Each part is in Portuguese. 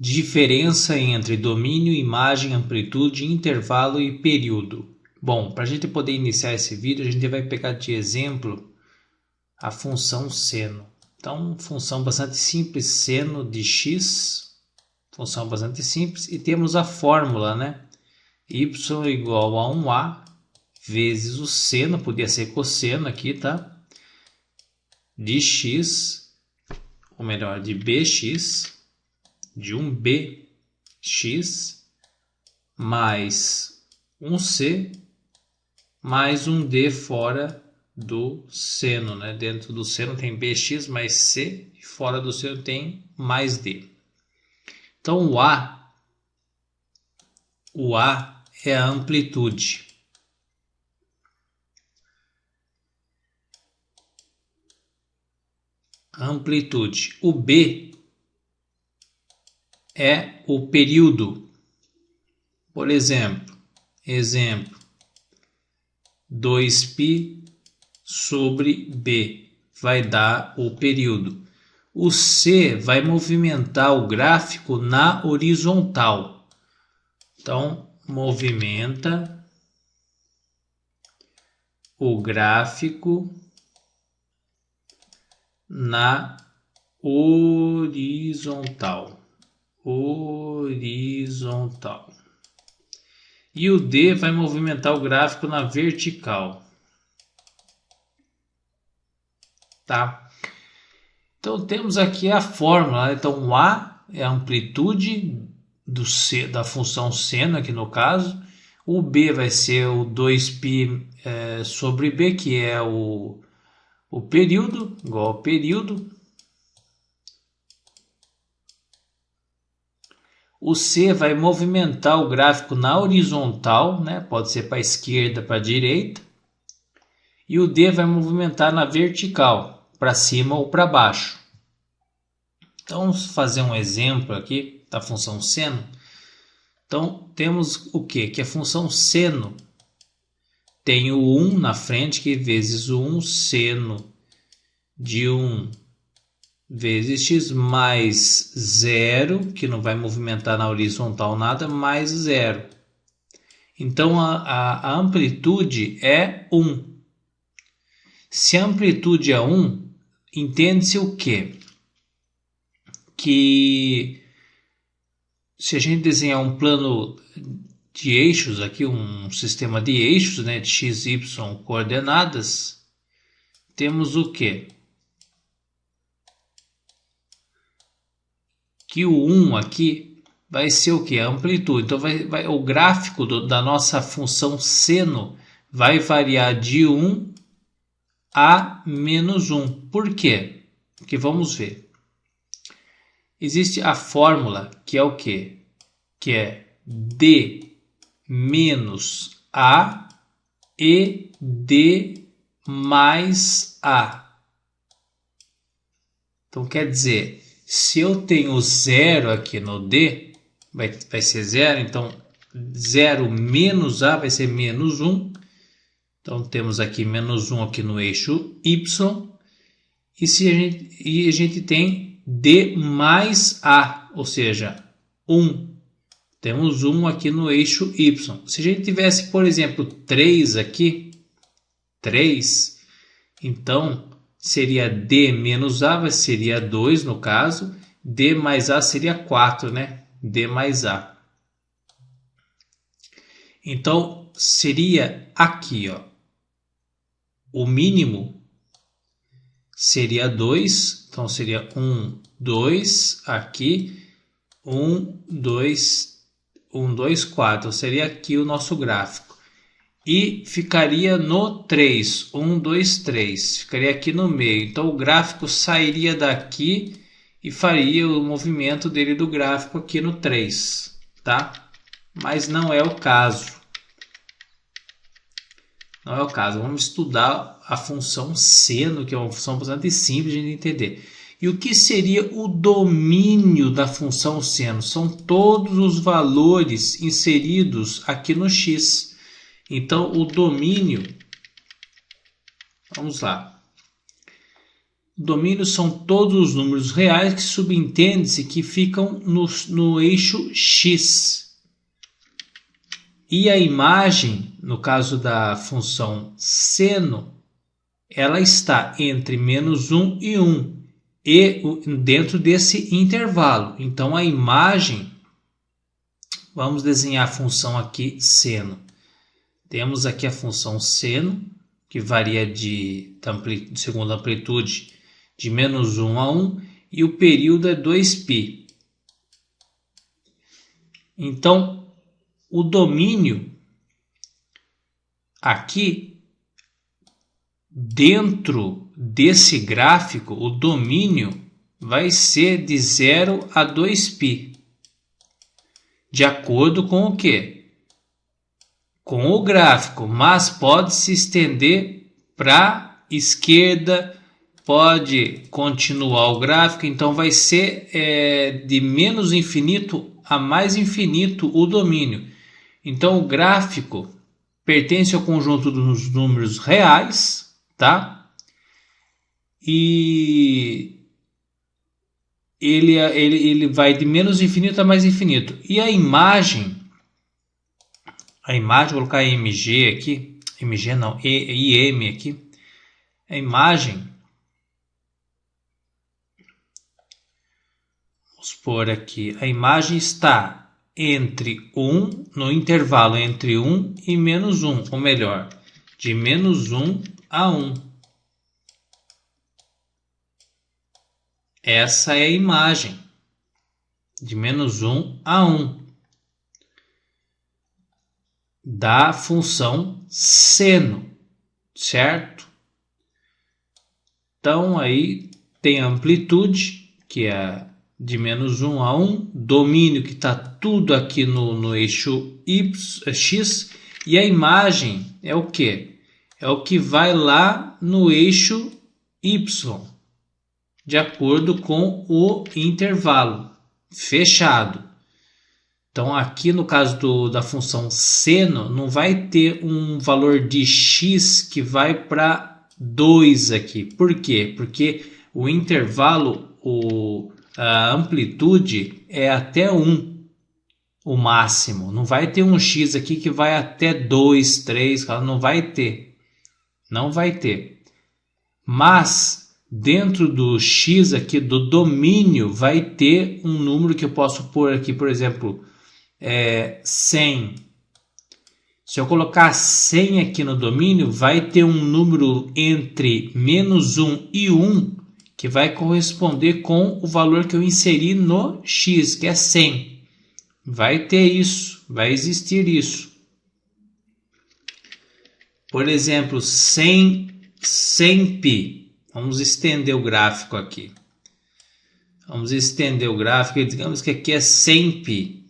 Diferença entre domínio, imagem, amplitude, intervalo e período. Bom, para a gente poder iniciar esse vídeo, a gente vai pegar de exemplo a função seno. Então, função bastante simples, seno de x, função bastante simples, e temos a fórmula, né? Y igual a 1a vezes o seno, podia ser cosseno aqui, tá? De x, ou melhor, de bx, de 1bx, mais 1c, mais 1d fora do seno, né? Dentro do seno tem bx mais c, e fora do seno tem mais d. Então, o A é a amplitude. Amplitude. O B é o período. Por exemplo, 2π sobre B vai dar o período. O C vai movimentar o gráfico na horizontal. Então, movimenta o gráfico na horizontal. E o D vai movimentar o gráfico na vertical. Tá? Então temos aqui a fórmula. Então o A é a amplitude da função seno, aqui no caso. O B vai ser o 2π sobre B, que é o período, igual ao período. O C vai movimentar o gráfico na horizontal, né? Pode ser para a esquerda, para a direita. E o D vai movimentar na vertical, para cima ou para baixo. Então, vamos fazer um exemplo aqui da função seno. Então, temos o quê? Que a função seno tem o 1 na frente, que vezes o 1 seno de 1 vezes x mais 0, que não vai movimentar na horizontal nada, mais 0. Então, a amplitude é 1. Se a amplitude é 1, entende-se o quê? Que se a gente desenhar um plano de eixos aqui, um sistema de eixos, né, de x, y coordenadas, temos o quê? Que o 1 aqui vai ser o que? A amplitude. Então, o gráfico da nossa função seno vai variar de 1 a menos 1. Por quê? Porque vamos ver. Existe a fórmula que é o quê? Que é D menos A e D mais A. Então, quer dizer, se eu tenho 0 aqui no D, vai ser 0, então 0 menos A vai ser menos 1. Então, temos aqui menos 1 aqui no eixo Y. E a gente tem D mais A, ou seja, 1. Temos 1 aqui no eixo Y. Se a gente tivesse, por exemplo, 3 aqui, 3, então seria D menos A, seria 2 no caso. D mais A seria 4, né? D mais A. Então, seria aqui, ó. O mínimo seria 2. Então, seria 1, 2 aqui. 1, 2, 1, 2, 4. Seria aqui o nosso gráfico. E ficaria no 3, 1, 2, 3, ficaria aqui no meio. Então o gráfico sairia daqui e faria o movimento dele do gráfico aqui no 3, tá? Mas não é o caso. Não é o caso. Vamos estudar a função seno, que é uma função bastante simples de entender. E o que seria o domínio da função seno? São todos os valores inseridos aqui no x. Então, o domínio, vamos lá, Domínio são todos os números reais que subentende-se que ficam no eixo X. E a imagem, no caso da função seno, ela está entre -1 e 1 e dentro desse intervalo. Então a imagem, vamos desenhar a função aqui seno. Temos aqui a função seno, que varia segundo a amplitude de -1 a 1, e o período é 2π. Então, o domínio aqui, dentro desse gráfico, o domínio vai ser de 0 a 2π. De acordo com o quê? Com o gráfico, mas pode se estender para a esquerda, pode continuar o gráfico, então vai ser de menos infinito a mais infinito o domínio. Então o gráfico pertence ao conjunto dos números reais, tá? E ele vai de menos infinito a mais infinito. E a imagem, vou colocar MG aqui, MG não, IM aqui, a imagem, vamos pôr aqui, a imagem está entre 1, no intervalo entre 1 e -1, ou melhor, de -1 a 1. Essa é a imagem, de -1 a 1, da função seno, certo? Então aí tem a amplitude, que é de -1 a 1, domínio, que está tudo aqui no eixo X, e a imagem é o que? É o que vai lá no eixo Y, de acordo com o intervalo fechado. Então aqui no caso da função seno, não vai ter um valor de x que vai para 2 aqui. Por quê? Porque o intervalo, a amplitude é até 1, o máximo. Não vai ter um x aqui que vai até 2, 3, não vai ter. Não vai ter. Mas dentro do x aqui, do domínio, vai ter um número que eu posso pôr aqui, por exemplo, 100. Se eu colocar 100 aqui no domínio, vai ter um número entre -1 e 1 que vai corresponder com o valor que eu inseri no x, que é 100. Vai ter isso, vai existir isso. Por exemplo, 100π. Vamos estender o gráfico aqui. Vamos estender o gráfico e digamos que aqui é 100π.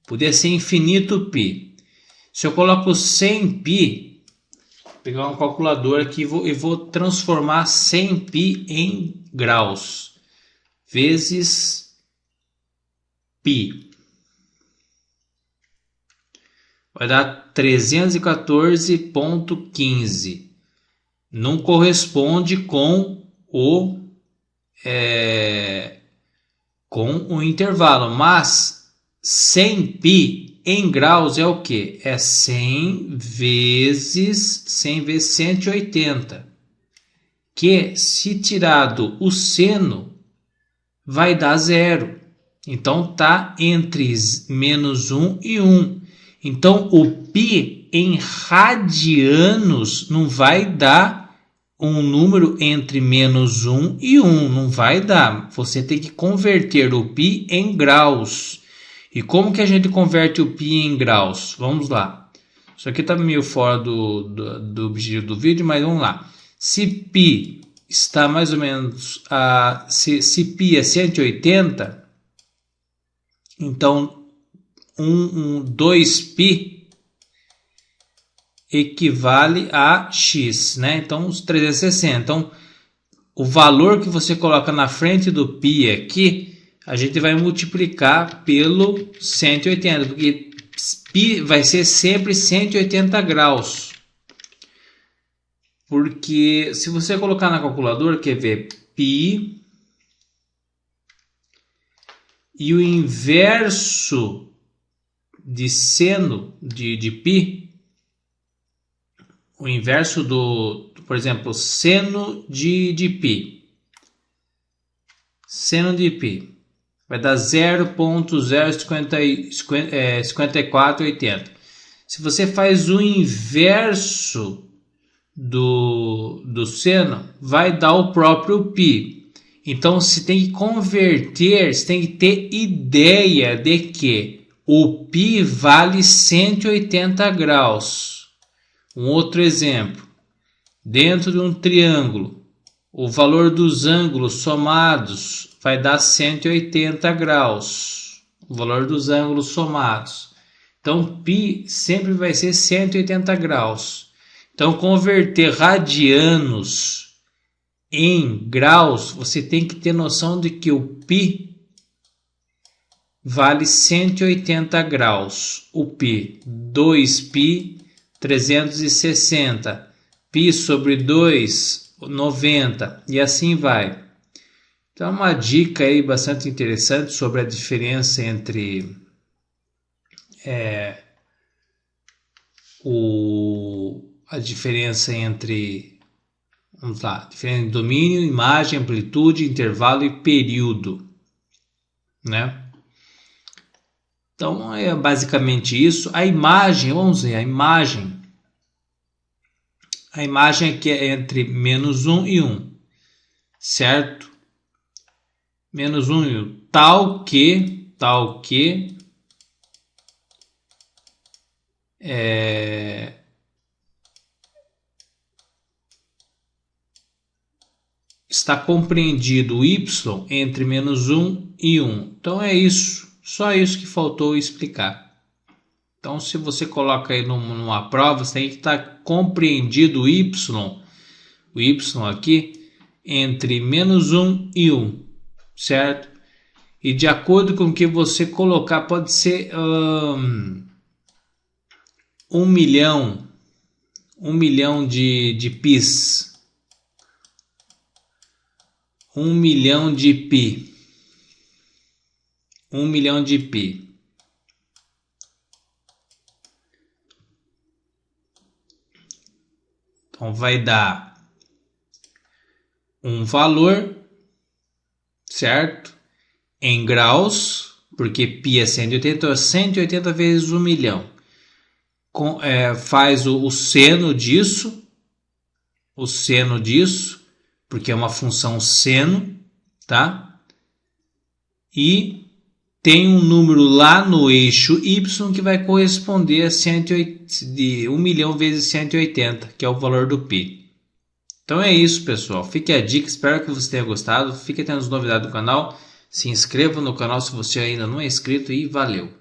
Poderia ser infinito π. Se eu coloco 100π, vou pegar um calculador aqui e vou transformar 100π em graus. Vezes π. Vai dar 314,15. Não corresponde com o intervalo, mas 100π em graus é o que? É 100 vezes 180, que se tirado o seno vai dar 0. Então está entre -1 e 1. Então o π em radianos não vai dar um número entre -1 e 1, não vai dar. Você tem que converter o π em graus. E como que a gente converte o π em graus? Vamos lá. Isso aqui está meio fora do objetivo do vídeo, mas vamos lá. Se π está mais ou menos se π é 180, então 2π equivale a x, né? Então, os 360. Então, o valor que você coloca na frente do π aqui, a gente vai multiplicar pelo 180, porque π vai ser sempre 180 graus. Porque se você colocar na calculadora, quer ver, π e o inverso de seno de π, o inverso por exemplo, seno de π. Seno de π vai dar 0,05480. Se você faz o inverso do seno, vai dar o próprio π. Então, você tem que converter, você tem que ter ideia de que o π vale 180 graus. Um outro exemplo. Dentro de um triângulo, o valor dos ângulos somados vai dar 180 graus. O valor dos ângulos somados. Então, π sempre vai ser 180 graus. Então, converter radianos em graus, você tem que ter noção de que o π vale 180 graus. O π, 2π, 360. π sobre 2, 90. E assim vai. Então, uma dica aí bastante interessante sobre a diferença entre vamos lá, diferença de domínio, imagem, amplitude, intervalo e período, né? Então, é basicamente isso. A imagem, vamos ver, a imagem aqui é entre menos 1 e 1, certo? Menos 1 e 1, tal que está compreendido y entre menos 1 e 1. Então é isso, só isso que faltou explicar. Então, se você coloca aí numa prova, você tem que estar compreendido o y aqui entre menos 1 e 1, certo? E de acordo com o que você colocar, pode ser 1 milhão de πs. 1 milhão de π. 1 milhão de π. Então, vai dar um valor, certo? Em graus, porque π é 180, então é 180 vezes 1 milhão. Faz o seno disso, porque é uma função seno, tá? E tem um número lá no eixo y que vai corresponder a 1 milhão vezes 180, que é o valor do π. Então é isso, pessoal. Fique a dica, espero que você tenha gostado. Fique atento às novidades do canal. Se inscreva no canal se você ainda não é inscrito e valeu!